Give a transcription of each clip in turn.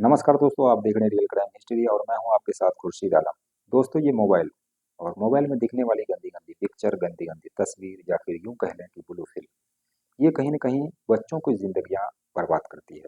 नमस्कार दोस्तों, आप देख रहे हैं रियल क्राइम हिस्ट्री और मैं हूं आपके साथ खुर्शीद आलम। दोस्तों, ये मोबाइल और मोबाइल में दिखने वाली गंदी गंदी पिक्चर, गंदी गंदी तस्वीर या फिर यूं कह लें कि ब्लू फिल्म, ये कहीं न कहीं बच्चों की ज़िंदगियां बर्बाद करती है।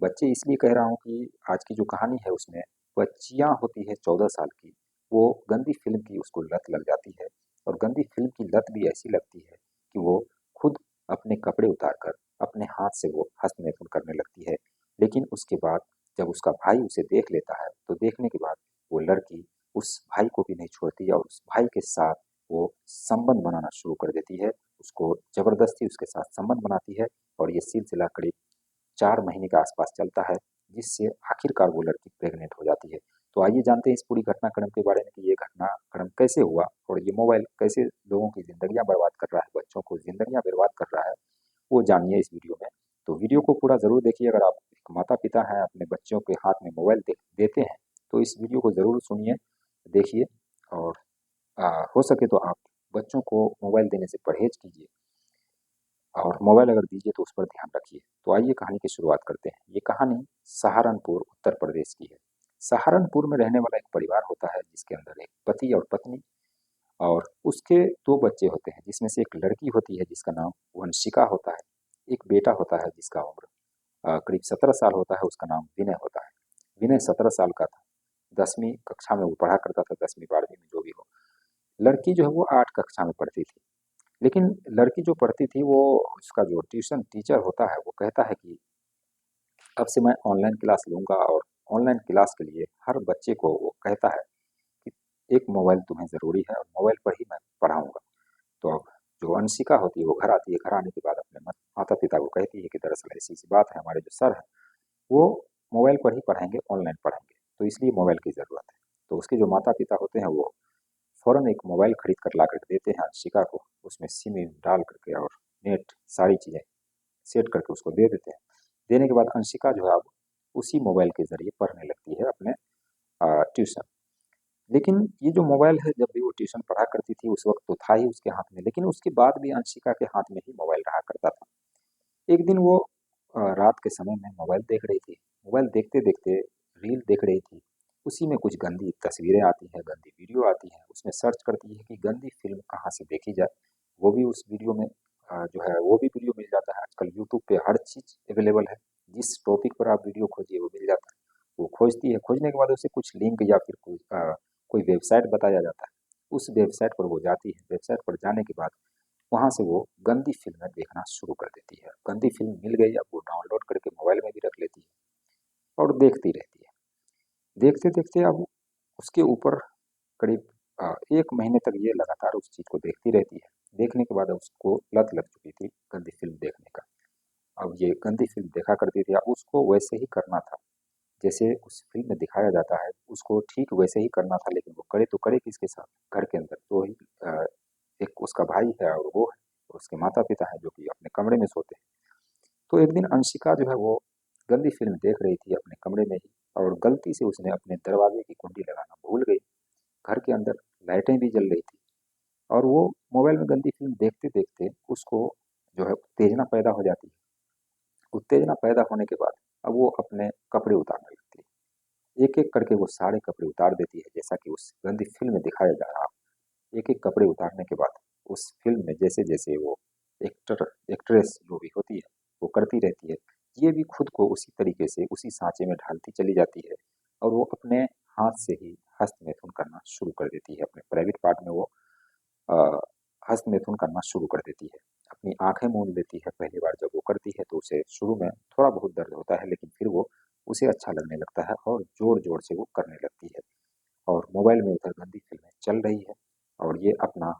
बच्चे इसलिए कह रहा हूं कि आज की जो कहानी है उसमें बच्चियां होती है 14 साल की, वो गंदी फिल्म की उसको लत लग जाती है। और गंदी फिल्म की लत भी ऐसी लगती है कि वो खुद अपने कपड़े उतार कर अपने हाथ से वो हस्तमैथुन करने लगती है। लेकिन उसके बाद जब उसका भाई उसे देख लेता है तो देखने के बाद वो लड़की उस भाई को भी नहीं छोड़ती है और उस भाई के साथ वो संबंध बनाना शुरू कर देती है। उसको जबरदस्ती उसके साथ संबंध बनाती है और ये सिलसिला करीब 4 महीने के आसपास चलता है, जिससे आखिरकार वो लड़की प्रेग्नेंट हो जाती है। तो आइए जानते हैं इस पूरी घटनाक्रम के बारे में कि ये घटनाक्रम कैसे हुआ और ये मोबाइल कैसे लोगों की जिंदगियां बर्बाद कर रहा है, बच्चों को जिंदगियां बर्बाद कर रहा है। वो जानिए इस वीडियो में। तो वीडियो को पूरा ज़रूर देखिए। अगर आप एक माता-पिता हैं, अपने बच्चों के हाथ में मोबाइल दे देते हैं, तो इस वीडियो को ज़रूर सुनिए, देखिए और हो सके तो आप बच्चों को मोबाइल देने से परहेज़ कीजिए और मोबाइल अगर दीजिए तो उस पर ध्यान रखिए। तो आइए कहानी की शुरुआत करते हैं। ये कहानी सहारनपुर, उत्तर प्रदेश की है। सहारनपुर में रहने वाला एक परिवार होता है जिसके अंदर एक पति और पत्नी और उसके 2 बच्चे होते हैं, जिसमें से एक लड़की होती है जिसका नाम वंशिका होता है। एक बेटा होता है जिसका उम्र करीब 17 साल होता है, उसका नाम विनय होता है। विनय 17 साल का था। 10वीं कक्षा में वो पढ़ा करता था, 10वीं 12वीं में जो भी हो। लड़की जो है वो 8 कक्षा में पढ़ती थी। लेकिन लड़की जो पढ़ती थी वो, उसका जो ट्यूशन टीचर होता है वो कहता है कि अब से मैं ऑनलाइन क्लास लूँगा और ऑनलाइन क्लास के लिए हर बच्चे को वो कहता है कि एक मोबाइल तुम्हें ज़रूरी है और मोबाइल पर ही मैं पढ़ाऊँगा। तो अब जो अंशिका होती है वो घर आती है, घर आने के बाद अपने माता-पिता को कहती है कि दरअसल ऐसी-ऐसी बात है, हमारे जो सर हैं वो मोबाइल पर ही पढ़ाएँगे, ऑनलाइन पढ़ाएँगे, तो इसलिए मोबाइल की ज़रूरत है। तो उसके जो माता-पिता होते हैं वो फ़ौरन एक मोबाइल खरीद कर ला कर के देते हैं अंशिका को, उसमें सिम-विम डाल कर के और नेट सारी चीज़ें सेट करके उसको दे देते हैं। देने के बाद अंशिका जो है अब उसी मोबाइल के ज़रिए पढ़ने लगती है अपने ट्यूशन। लेकिन ये जो मोबाइल है, जब भी वो ट्यूशन पढ़ा करती थी उस वक़्त तो था ही उसके हाथ में, लेकिन उसके बाद भी अंशिका के हाथ में ही मोबाइल रहा करता था। एक दिन वो रात के समय में मोबाइल देख रही थी। मोबाइल देखते-देखते रील देख रही थी। उसी में कुछ गंदी तस्वीरें आती हैं, गंदी वीडियो आती हैं। उसमें सर्च करती है कि गंदी फ़िल्म कहाँ से देखी जाए। वो भी उस वीडियो में जो है वो भी वीडियो मिल जाता है। आजकल यूट्यूब पे हर चीज़ अवेलेबल है। जिस टॉपिक पर आप वीडियो खोजिए वो मिल जाता है। वो खोजती है, खोजने के बाद उसे कुछ लिंक या फिर कोई वेबसाइट बताया जाता है। उस वेबसाइट पर वो जाती है। वेबसाइट पर जाने के बाद वहाँ से वो गंदी फ़िल्में देखना शुरू कर देती है। गंदी फ़िल्म मिल गई, अब वो डाउनलोड करके मोबाइल में भी रख लेती है और देखती रहती है। देखते-देखते अब उसके ऊपर करीब 1 महीने तक ये लगातार उस चीज़ को देखती रहती है। देखने के बाद अब उसको लत लग चुकी थी गंदी फ़िल्म देखने का। अब ये गंदी फ़िल्म देखा करती थी, अब उसको वैसे ही करना था, जैसे उस फ़िल्म में दिखाया जाता है, उसको ठीक वैसे ही करना था। लेकिन वो करे तो करे किसके साथ? घर के अंदर तो ही एक उसका भाई है और वो है, और उसके माता-पिता हैं जो कि अपने कमरे में सोते हैं। तो एक दिन अंशिका जो है वो गंदी फ़िल्म देख रही थी अपने कमरे में ही और गलती से उसने अपने दरवाज़े की कुंडी लगाना भूल गई। घर के अंदर लाइटें भी जल रही थी और वो मोबाइल में गंदी फ़िल्म देखते-देखते उसको जो है उत्तेजना पैदा हो जाती है। उत्तेजना पैदा होने के बाद अब वो अपने कपड़े उतारने लगती है। एक-एक करके वो सारे कपड़े उतार देती है, जैसा कि उस गंदी फ़िल्म में दिखाया जा रहा। एक-एक कपड़े उतारने के बाद उस फ़िल्म में जैसे-जैसे वो एक्ट्रेस जो भी होती है, वो करती रहती है, ये भी खुद को उसी तरीके से उसी साँचे में ढालती चली जाती है और वो अपने हाथ से ही हस्तमैथुन करना शुरू कर देती है। अपने प्राइवेट पार्ट में वो अ, हस्तमैथुन करना शुरू कर देती है। अपनी आँखें मूंद लेती है। पहली बार जब वो करती है तो उसे शुरू में थोड़ा बहुत दर्द होता है, लेकिन फिर वो उसे अच्छा लगने लगता है और ज़ोर-ज़ोर से वो करने लगती है और मोबाइल में उधर गंदी फ़िल्में चल रही है और ये अपना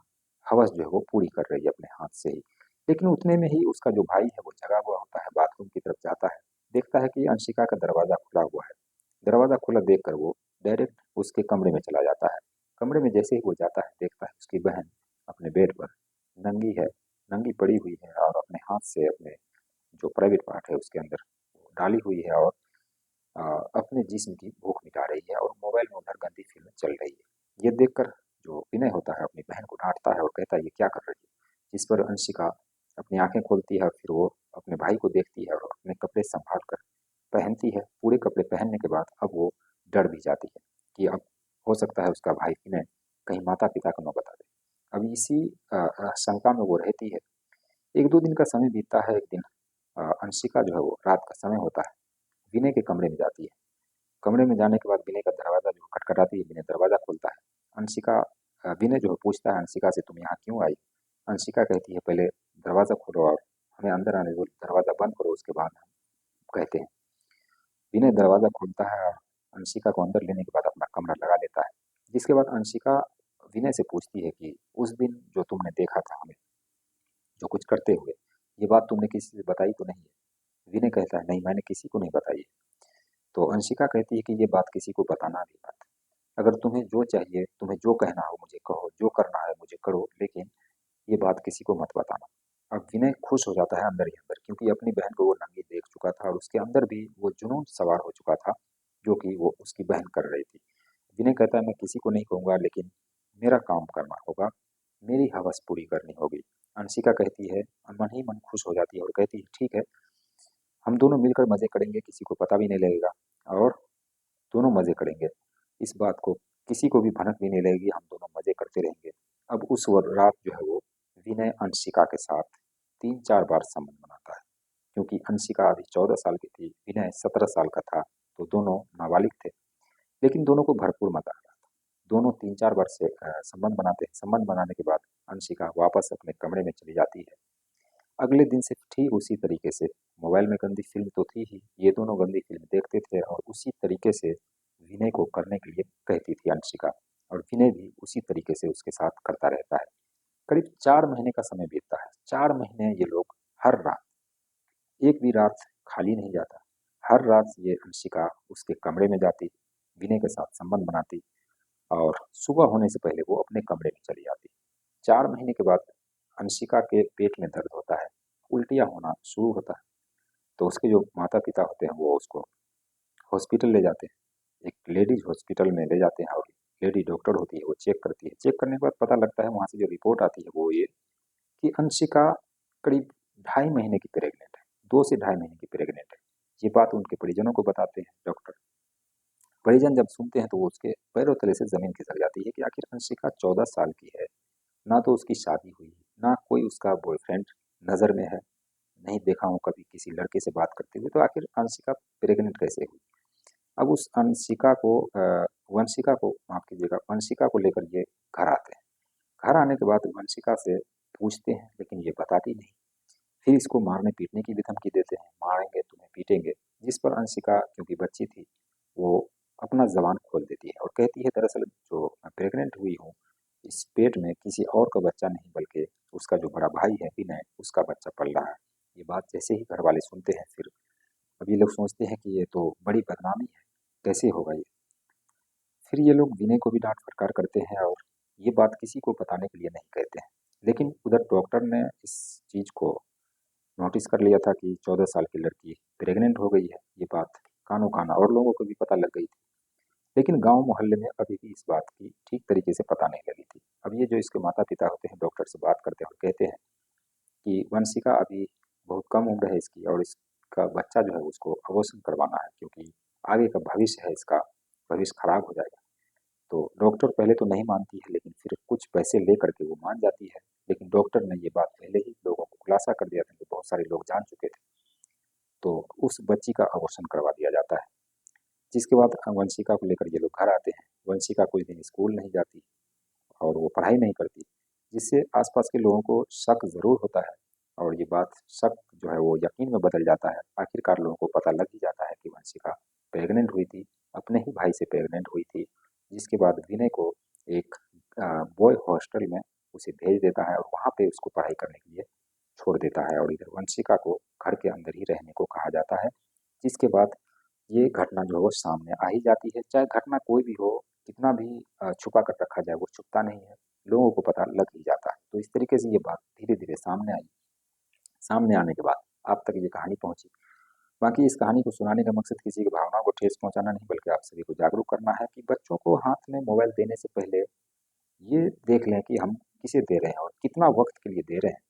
हवस जो है वो पूरी कर रही है अपने हाथ से ही। लेकिन उतने में ही उसका जो भाई है वो जगा हुआ होता है, बाथरूम की तरफ जाता है, देखता है कि अंशिका का दरवाज़ा खुला हुआ है। दरवाज़ा खुला देखकर वो डायरेक्ट उसके कमरे में चला जाता है। कमरे में जैसे ही वो जाता है, देखता है उसकी बहन अपने बेड पर नंगी है, नंगी पड़ी हुई है और अपने हाथ से अपने जो प्राइवेट पार्ट है उसके अंदर डाली हुई है और अ, अपने जिस्म की भूख मिटा रही है और मोबाइल में उधर गंदी फ़िल्म चल रही है। ये देखकर जो विनय होता है अपनी बहन को डाँटता है और कहता है, "ये क्या कर रही है?" जिस पर अंशिका अपनी आँखें खोलती है और फिर वो अपने भाई को देखती है और अपने कपड़े सँभाल कर पहनती है, पूरे कपड़े पहनने के बाद अब वो डर भी जाती है कि अब हो सकता है उसका भाई विनय कहीं माता पिता को न बता दे। अब इसी शंका में वो रहती है। एक दो दिन का समय बीतता है। एक दिन अंशिका जो है वो रात का समय होता है, विनय के कमरे में जाती है। कमरे में जाने के बाद विनय का दरवाजा जो खटखटाती है, विनय दरवाजा खोलता है। अंशिका विनय जो है पूछता है अंशिका से, तुम यहाँ क्यों आई? अंशिका कहती है, पहले दरवाजा खोलो और हमें अंदर आने दो, दरवाजा बंद करो, उसके बाद हम कहते हैं। विनय दरवाजा खोलता है और अंशिका को अंदर लेने के बाद अपना कमरा लगा लेता है। जिसके बाद अंशिका विनय से पूछती है कि उस दिन जो तुमने देखा था हमें जो कुछ करते हुए, ये बात तुमने किसी से बताई तो नहीं है? विनय कहता है, नहीं मैंने किसी को नहीं बताई। तो अंशिका कहती है कि ये बात किसी को बताना भी मत। अगर तुम्हें जो चाहिए, तुम्हें जो कहना हो मुझे कहो, जो करना है मुझे करो, लेकिन ये बात किसी को मत बताना। अब विनय खुश हो जाता है अंदर ही अंदर, क्योंकि अपनी बहन को वो नंगी देख चुका था और उसके अंदर भी वो जुनून सवार हो चुका था जो कि वो उसकी बहन कर रही थी। विनय कहता है, मैं किसी को नहीं कहूंगा, लेकिन मेरा काम करना होगा, मेरी हवस पूरी करनी होगी। अंशिका कहती है, मन ही मन खुश हो जाती है और कहती है, ठीक है, हम दोनों मिलकर मजे करेंगे, किसी को पता भी नहीं लगेगा और दोनों मजे करेंगे। इस बात को किसी को भी भनक भी नहीं लगेगी, हम दोनों मजे करते रहेंगे। अब उस रात जो है वो विनय अंशिका के साथ 3-4 बार संबंध बनाता है, क्योंकि अंशिका अभी 14 साल की थी, विनय 17 साल का था, तो दोनों नाबालिग थे। लेकिन दोनों को भरपूर मजा आ रहा था। दोनों 3-4 बार से संबंध बनाते हैं। संबंध बनाने के बाद अंशिका वापस अपने कमरे में चली जाती है। अगले दिन से ठीक उसी तरीके से, मोबाइल में गंदी फिल्म तो थी ही, ये दोनों गंदी फिल्म देखते थे और उसी तरीके से विनय को करने के लिए कहती थी अंशिका, और विनय भी उसी तरीके से उसके साथ करता रहता है। करीब 4 महीने का समय बीतता है। 4 महीने ये लोग हर रात, एक भी रात खाली नहीं जाता, हर रात ये अंशिका उसके कमरे में जाती, विनय के साथ संबंध बनाती और सुबह होने से पहले वो अपने कमरे में चली जाती। 4 महीने के बाद अंशिका के पेट में दर्द होता है, उल्टियाँ होना शुरू होता है। तो उसके जो माता पिता होते हैं वो उसको हॉस्पिटल ले जाते हैं। एक लेडीज हॉस्पिटल में ले जाते हैं और लेडी डॉक्टर होती है, वो चेक करती है। चेक करने के बाद पता लगता है, वहाँ से जो रिपोर्ट आती है वो ये कि अंशिका करीब 2.5 महीने की प्रेग्नेंट है, 2 से 2.5 महीने की प्रेग्नेंट है। ये बात उनके परिजनों को बताते हैं डॉक्टर। परिजन जब सुनते हैं तो वो उसके पैरों तले से जमीन खिसक जाती है कि आखिर अंशिका 14 साल की है, ना तो उसकी शादी हुई, ना कोई उसका बॉयफ्रेंड नजर में है, नहीं देखा हूँ कभी किसी लड़के से बात करते हुए, तो आखिर अंशिका प्रेग्नेंट कैसे हुई? अब उस अंशिका को वंशिका को माफ कीजिएगा, वंशिका को लेकर ये घर आते हैं। घर आने के बाद वंशिका से पूछते हैं, लेकिन ये बताती नहीं। फिर इसको मारने पीटने की भी धमकी देते हैं, मारेंगे तुम्हें, पीटेंगे। जिस पर अंशिका, क्योंकि बच्ची थी, वो अपना जबान खोल देती है और कहती है, दरअसल जो मैं प्रेग्नेंट हुई हूँ, इस पेट में किसी और का बच्चा नहीं बल्कि उसका जो बड़ा भाई है विनय, उसका बच्चा पल रहा है। ये बात जैसे ही घर वाले सुनते हैं, फिर अब ये लोग सोचते हैं कि ये तो बड़ी बदनामी है, कैसे होगा ये। फिर ये लोग विनय को भी डांट फटकार करते हैं और ये बात किसी को बताने के लिए नहीं कहते हैं। लेकिन उधर डॉक्टर ने इस चीज को नोटिस कर लिया था कि 14 साल की लड़की प्रेग्नेंट हो गई है। ये बात कानो काना और लोगों को भी पता लग गई थी, लेकिन गांव मोहल्ले में अभी भी इस बात की ठीक तरीके से पता नहीं लगी थी। अब ये जो इसके माता पिता होते हैं डॉक्टर से बात करते हैं और कहते हैं कि वंशिका अभी बहुत कम उम्र है इसकी और इसका बच्चा जो है उसको अबॉर्शन करवाना है, क्योंकि आगे का भविष्य है, इसका भविष्य खराब हो जाएगा। तो डॉक्टर पहले तो नहीं मानती है, लेकिन फिर कुछ पैसे ले करके वो मान जाती है। लेकिन डॉक्टर ने ये बात पहले ही लोगों को खुलासा कर दिया था कि बहुत सारे लोग जान चुके थे। तो उस बच्ची का अबॉर्शन करवा दिया जाता है। जिसके बाद वंशिका को लेकर ये लोग घर आते हैं। वंशिका कुछ दिन स्कूल नहीं जाती और वो पढ़ाई नहीं करती, जिससे आसपास के लोगों को शक जरूर होता है और ये बात, शक जो है वो यकीन में बदल जाता है। आखिरकार लोगों को पता लग ही जाता है कि वंशिका प्रेग्नेंट हुई थी, अपने ही भाई से प्रेग्नेंट हुई थी। जिसके बाद विनय को एक बॉय हॉस्टल में उसे भेज देता है और वहाँ पे उसको पढ़ाई करने के लिए छोड़ देता है और इधर वंशिका को घर के अंदर ही रहने को कहा जाता है। जिसके बाद ये घटना जो है वो सामने आ ही जाती है। चाहे घटना कोई भी हो, कितना भी छुपा कर रखा जाए, वो छुपता नहीं है, लोगों को पता लग ही जाता है। तो इस तरीके से ये बात धीरे धीरे सामने आई। सामने आने के बाद आप तक ये कहानी पहुंची। बाकी इस कहानी को सुनाने का मकसद किसी की भावनाओं को ठेस पहुंचाना नहीं, बल्कि आप सभी को जागरूक करना है कि बच्चों को हाथ में मोबाइल देने से पहले ये देख लें कि हम किसे दे रहे हैं और कितना वक्त के लिए दे रहे हैं।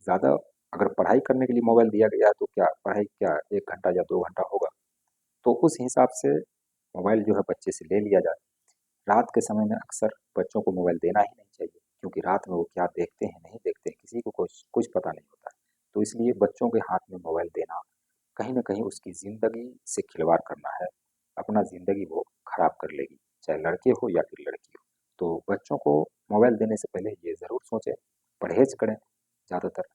ज़्यादा अगर पढ़ाई करने के लिए मोबाइल दिया गया है तो क्या पढ़ाई क्या 1 घंटा या 2 घंटा होगा? तो उस हिसाब से मोबाइल जो है बच्चे से ले लिया जाए। रात के समय में अक्सर बच्चों को मोबाइल देना ही नहीं चाहिए, क्योंकि रात में वो क्या देखते हैं नहीं देखते हैं किसी को कुछ पता नहीं होता है। तो इसलिए बच्चों के हाथ में मोबाइल देना कहीं न कहीं उसकी ज़िंदगी से खिलवाड़ करना है, अपना ज़िंदगी वो खराब कर लेगी, चाहे लड़के हो या फिर लड़की हो। तो बच्चों को मोबाइल देने से पहले ये ज़रूर सोचें, परहेज़ करें ज़्यादातर,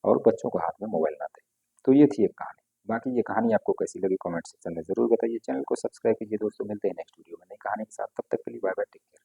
और बच्चों को हाथ में मोबाइल ना दें। तो ये थी एक कहानी। बाकी ये कहानी आपको कैसी लगी कमेंट सेक्शन में ज़रूर बताइए। चैनल को सब्सक्राइब कीजिए दोस्तों, मिलते हैं नेक्स्ट वीडियो में नई कहानी के साथ। तब तक के लिए बाय बाय, टेक केयर।